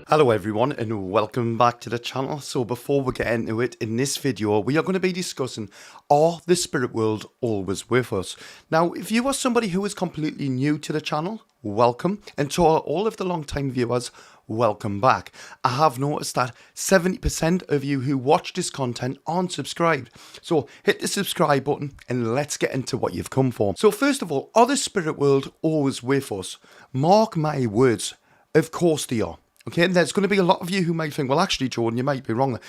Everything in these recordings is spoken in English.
Hello everyone and welcome back to the channel. So before we get into it, in this video we are going to be discussing, are the spirit world always with us? Now if you are somebody who is completely new to the channel, welcome, and to all of the long time viewers, welcome back. I have noticed that 70% of you who watch this content aren't subscribed. So hit the subscribe button and let's get into what you've come for. So first of all, are the spirit world always with us? Mark my words, of course they are. Okay, and there's going to be a lot of you who might think, well, actually, Jordan, you might be wrong there.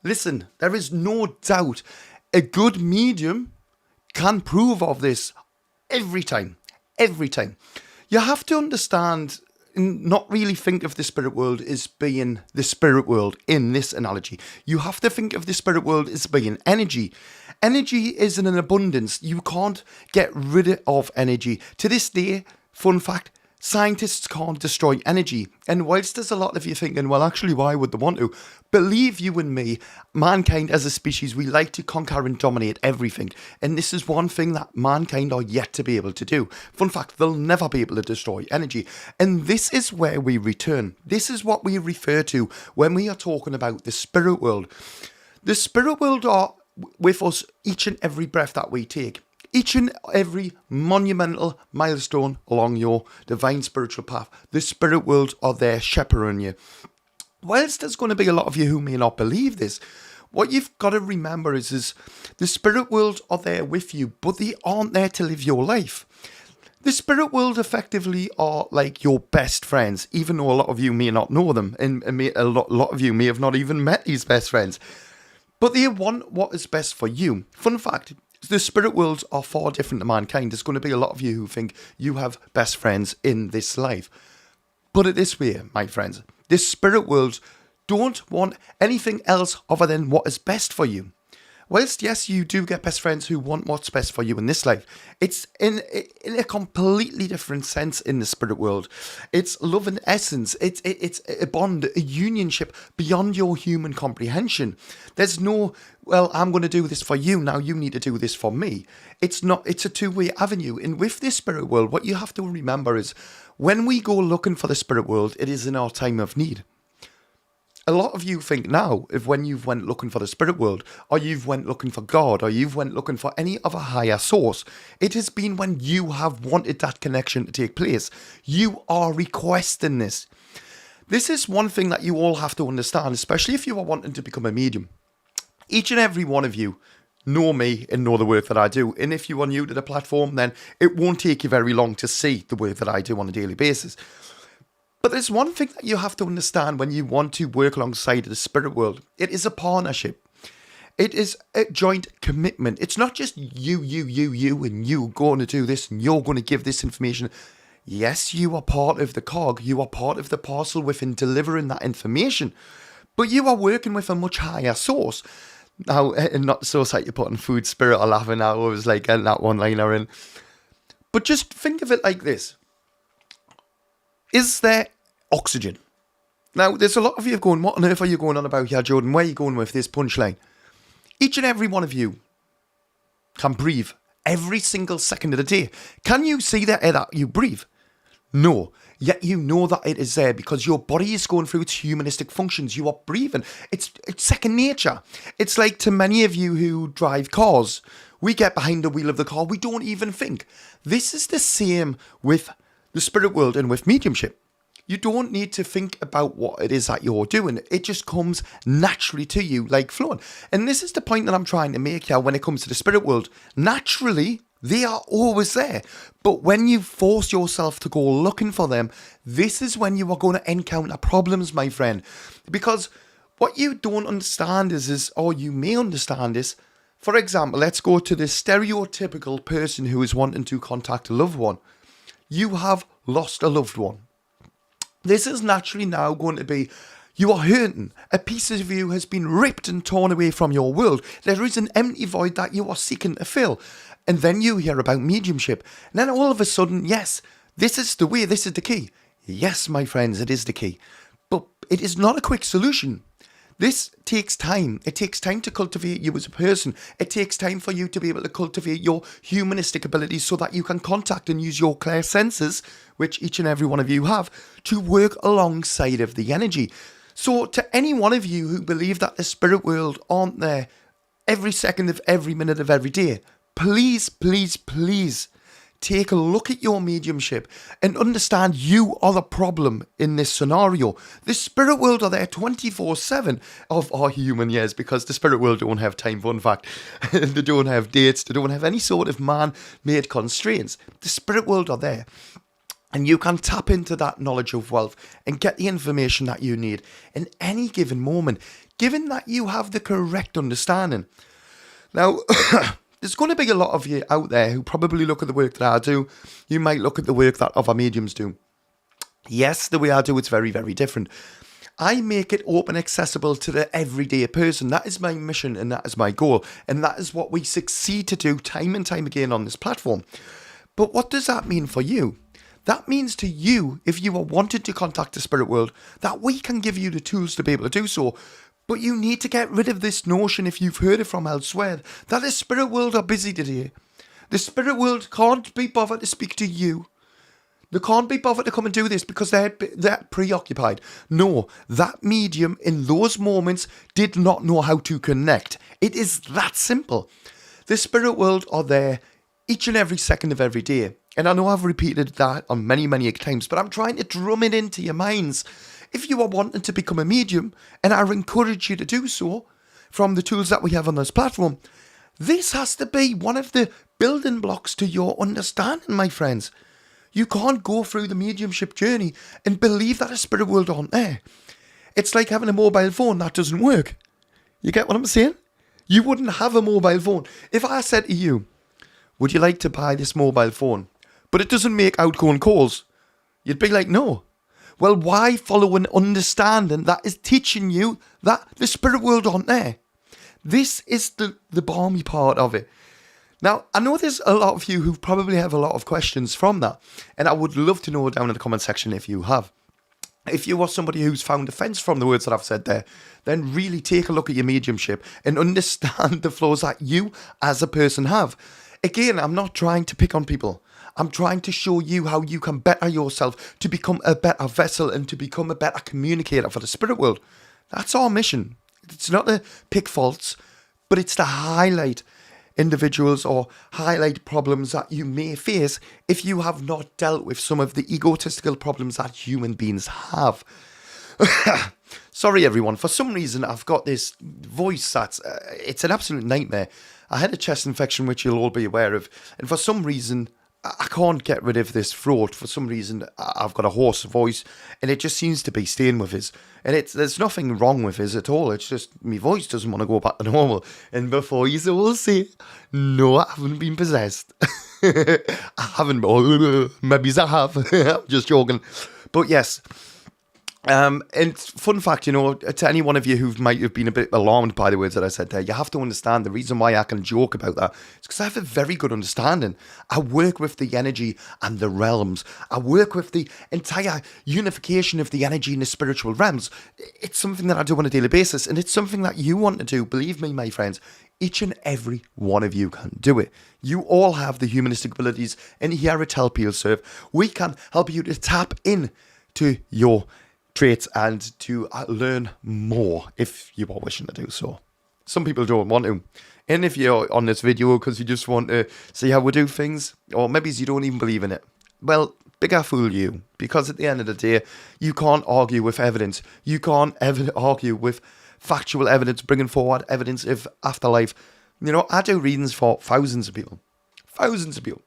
Listen, there is no doubt a good medium can prove of this every time. Every time. You have to understand and not really think of the spirit world as being the spirit world in this analogy. You have to think of the spirit world as being energy. Energy is in an abundance. You can't get rid of energy. To this day, fun fact, scientists can't destroy energy. And whilst there's a lot of you thinking, well, actually, why would they want to? Believe you and me, mankind as a species, we like to conquer and dominate everything. And this is one thing that mankind are yet to be able to do. Fun fact, they'll never be able to destroy energy. And this is where we return. This is what we refer to when we are talking about the spirit world. The spirit world are with us each and every breath that we take. Each and every monumental milestone along your divine spiritual path, the spirit worlds are there shepherding you. Whilst there's going to be a lot of you who may not believe this, what you've got to remember is the spirit worlds are there with you, but they aren't there to live your life. The spirit world effectively are like your best friends, even though a lot of you may not know them, and a lot of you may have not even met these best friends. But they want what is best for you. Fun fact, the spirit worlds are far different to mankind. There's going to be a lot of you who think you have best friends in this life. Put it this way, my friends. The spirit worlds don't want anything else other than what is best for you. Whilst, yes, you do get best friends who want what's best for you in this life, it's in a completely different sense in the spirit world. It's love and essence. It's a bond, a unionship beyond your human comprehension. There's no, well, I'm going to do this for you, now you need to do this for me. It's not, it's a two-way avenue. And with this spirit world, what you have to remember is when we go looking for the spirit world, it is in our time of need. A lot of you think now of when you've went looking for the spirit world, or you've went looking for God, or you've went looking for any other higher source. It has been when you have wanted that connection to take place. You are requesting this. This is one thing that you all have to understand, especially if you are wanting to become a medium. Each and every one of you know me and know the work that I do. And if you are new to the platform, then it won't take you very long to see the work that I do on a daily basis. But there's one thing that you have to understand when you want to work alongside the spirit world. It is a partnership. It is a joint commitment. It's not just you, and you going to do this and you're going to give this information. Yes, you are part of the cog. You are part of the parcel within delivering that information. But you are working with a much higher source. Now, not the source that you're putting food, spirit, or laughing at. I was like getting that one-liner in. But just think of it like this. Is there oxygen? Now, there's a lot of you going, what on earth are you going on about here, Jordan? Where are you going with this punchline? Each and every one of you can breathe every single second of the day. Can you see the air that you breathe? No. Yet you know that it is there because your body is going through its humanistic functions. You are breathing. It's second nature. It's like to many of you who drive cars. We get behind the wheel of the car. We don't even think. This is the same with the spirit world and with mediumship. You don't need to think about what it is that you're doing. It just comes naturally to you like flowing. And this is the point that I'm trying to make here when it comes to the spirit world. Naturally, they are always there. But when you force yourself to go looking for them, this is when you are going to encounter problems, my friend. Because what you don't understand is, or you may understand is, for example, let's go to the stereotypical person who is wanting to contact a loved one. You have lost a loved one. This is naturally now going to be, you are hurting. A piece of you has been ripped and torn away from your world. There is an empty void that you are seeking to fill. And then you hear about mediumship. And then all of a sudden, yes, this is the way, this is the key. Yes, my friends, it is the key. But it is not a quick solution. This takes time. It takes time to cultivate you as a person. It takes time for you to be able to cultivate your humanistic abilities so that you can contact and use your clear senses, which each and every one of you have, to work alongside of the energy. So to any one of you who believe that the spirit world aren't there every second of every minute of every day, please, please, please take a look at your mediumship and understand you are the problem in this scenario. The spirit world are there 24/7 of our human years, because the spirit world don't have time, fun fact. They don't have dates. They don't have any sort of man-made constraints. The spirit world are there. And you can tap into that knowledge of wealth and get the information that you need in any given moment, given that you have the correct understanding. Now, there's going to be a lot of you out there who probably look at the work that I do. You might look at the work that other mediums do. Yes, the way I do it's very, very different. I make it open, accessible to the everyday person. That is my mission and that is my goal. And that is what we succeed to do time and time again on this platform. But what does that mean for you? That means to you, if you are wanting to contact the spirit world, that we can give you the tools to be able to do so. But you need to get rid of this notion, if you've heard it from elsewhere, that the spirit world are busy today. The spirit world can't be bothered to speak to you. They can't be bothered to come and do this because they're preoccupied. No, that medium in those moments did not know how to connect. It is that simple. The spirit world are there each and every second of every day. And I know I've repeated that on many, many times, but I'm trying to drum it into your minds. If you are wanting to become a medium, and I encourage you to do so from the tools that we have on this platform, this has to be one of the building blocks to your understanding, my friends. You can't go through the mediumship journey and believe that a spirit world aren't there. It's like having a mobile phone that doesn't work. You get what I'm saying? You wouldn't have a mobile phone. If I said to you, would you like to buy this mobile phone, but it doesn't make outgoing calls, you'd be like, no. Well, why follow an understanding that is teaching you that the spirit world aren't there? This is the balmy part of it. Now, I know there's a lot of you who probably have a lot of questions from that, and I would love to know down in the comment section if you have. If you are somebody who's found offence from the words that I've said there, then really take a look at your mediumship and understand the flaws that you as a person have. Again, I'm not trying to pick on people. I'm trying to show you how you can better yourself to become a better vessel and to become a better communicator for the spirit world. That's our mission. It's not to pick faults, but it's to highlight individuals or highlight problems that you may face if you have not dealt with some of the egotistical problems that human beings have. Sorry everyone, for some reason I've got this voice that's, it's an absolute nightmare. I had a chest infection, which you'll all be aware of, and for some reason I can't get rid of this throat. For some reason, I've got a hoarse voice, and it just seems to be staying with us. And there's nothing wrong with us at all. It's just my voice doesn't want to go back to normal. And before you all say, no, I haven't been possessed. I haven't. Maybe I have. I'm just joking. But yes. And fun fact, to any one of you who might have been a bit alarmed by the words that I said there, you have to understand the reason why I can joke about that is because I have a very good understanding. I work with the energy and the realms. I work with the entire unification of the energy in the spiritual realms. It's something that I do on a daily basis, and it's something that you want to do. Believe me, my friends, each and every one of you can do it. You all have the humanistic abilities, and here at Help Heal Serve, we can help you to tap in to your traits and to learn more if you are wishing to do so. Some people don't want to. And if you're on this video because you just want to see how we do things, or maybe you don't even believe in it, well, bigger fool you. Because at the end of the day, you can't argue with evidence. You can't argue with factual evidence, bringing forward evidence of afterlife. I do readings for thousands of people. Thousands of people.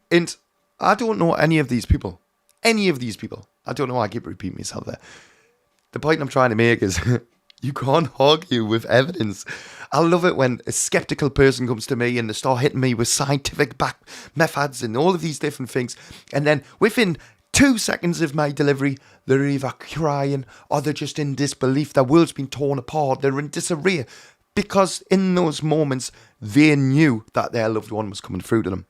And I don't know any of these people. I don't know, I keep repeating myself there. The point I'm trying to make is you can't argue with evidence. I love it when a skeptical person comes to me and they start hitting me with scientific back methods and all of these different things. And then within 2 seconds of my delivery, they're either crying or they're just in disbelief. Their world's been torn apart. They're in disarray because in those moments, they knew that their loved one was coming through to them.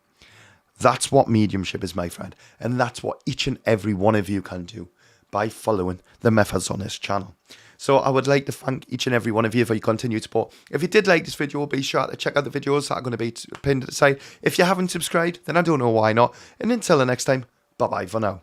That's what mediumship is, my friend. And that's what each and every one of you can do. by following the methods on this channel. So I would like to thank each and every one of you for your continued support. If you did like this video, be sure to check out the videos that are going to be pinned at the side. If you haven't subscribed, then I don't know why not. And until the next time, bye-bye for now.